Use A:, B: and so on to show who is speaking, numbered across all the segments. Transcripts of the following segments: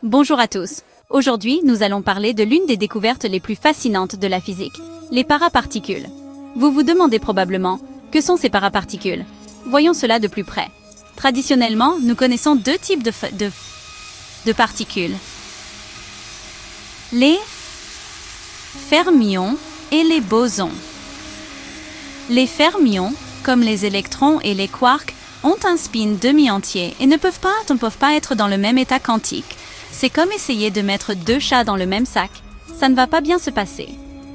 A: Bonjour à tous. Aujourd'hui, nous allons parler de l'une des découvertes les plus fascinantes de la physique, les paraparticules. Vous vous demandez probablement, que sont ces paraparticules? Voyons cela de plus près. Traditionnellement, nous connaissons deux types de particules. Les fermions et les bosons. Les fermions, comme les électrons et les quarks, ont un spin demi-entier et ne peuvent pas être dans le même état quantique. C'est comme essayer de mettre deux chats dans le même sac. Ça ne va pas bien se passer.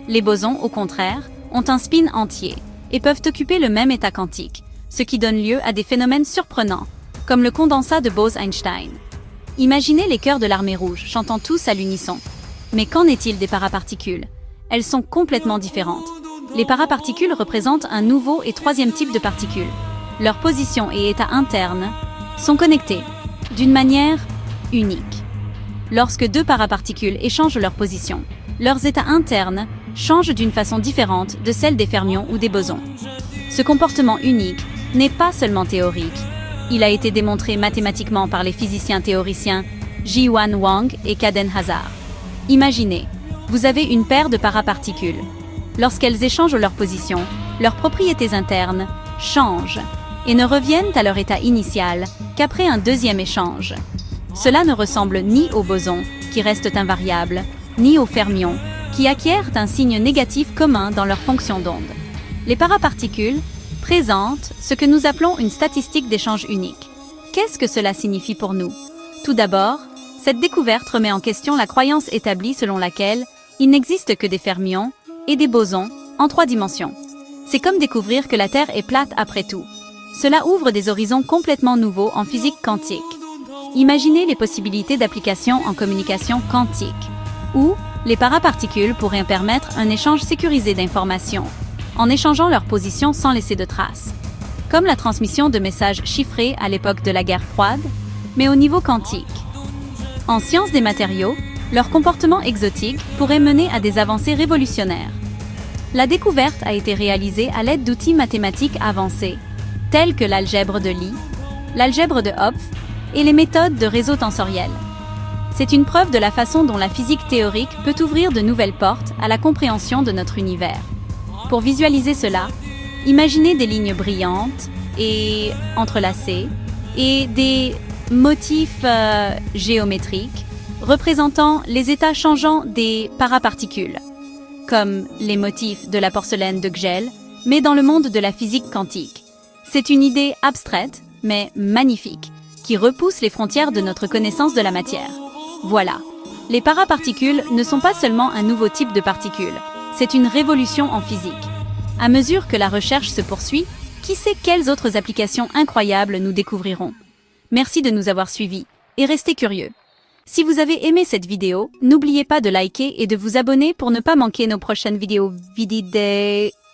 A: Les bosons, au contraire, ont un spin entier et peuvent occuper le même état quantique, ce qui donne lieu à des phénomènes surprenants, comme le condensat de Bose-Einstein. Imaginez les chœurs de l'armée rouge chantant tous à l'unisson. Mais qu'en est-il des paraparticules? Elles sont complètement différentes. Les paraparticules représentent un nouveau et troisième type de particules. Leur position et état interne sont connectés d'une manière unique. Lorsque deux paraparticules échangent leur position, leurs états internes changent d'une façon différente de celle des fermions ou des bosons. Ce comportement unique n'est pas seulement théorique. Il a été démontré mathématiquement par les physiciens théoriciens Ji-Hwan Wang et Kaden Hazar. Imaginez, vous avez une paire de paraparticules. Lorsqu'elles échangent leur position, leurs propriétés internes changent et ne reviennent à leur état initial qu'après un deuxième échange. Cela ne ressemble ni aux bosons, qui restent invariables, ni aux fermions, qui acquièrent un signe négatif commun dans leur fonction d'onde. Les paraparticules présentent ce que nous appelons une statistique d'échange unique. Qu'est-ce que cela signifie pour nous? Tout d'abord, cette découverte remet en question la croyance établie selon laquelle il n'existe que des fermions et des bosons en 3 dimensions. C'est comme découvrir que la Terre est plate après tout. Cela ouvre des horizons complètement nouveaux en physique quantique. Imaginez les possibilités d'application en communication quantique, où les paraparticules pourraient permettre un échange sécurisé d'informations, en échangeant leur position sans laisser de traces. Comme la transmission de messages chiffrés à l'époque de la guerre froide, mais au niveau quantique. En sciences des matériaux, leur comportement exotique pourrait mener à des avancées révolutionnaires. La découverte a été réalisée à l'aide d'outils mathématiques avancés, tels que l'algèbre de Lie, l'algèbre de Hopf et les méthodes de réseau tensoriel. C'est une preuve de la façon dont la physique théorique peut ouvrir de nouvelles portes à la compréhension de notre univers. Pour visualiser cela, imaginez des lignes brillantes et entrelacées et des motifs géométriques représentant les états changeants des paraparticules, comme les motifs de la porcelaine de Gell, mais dans le monde de la physique quantique. C'est une idée abstraite, mais magnifique, qui repousse les frontières de notre connaissance de la matière. Voilà. Les paraparticules ne sont pas seulement un nouveau type de particules, c'est une révolution en physique. À mesure que la recherche se poursuit, qui sait quelles autres applications incroyables nous découvrirons. Merci de nous avoir suivis, et restez curieux. Si vous avez aimé cette vidéo, n'oubliez pas de liker et de vous abonner pour ne pas manquer nos prochaines vidéos.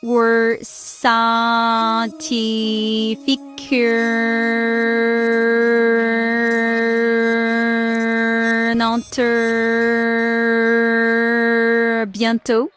A: Were scientifique bientôt.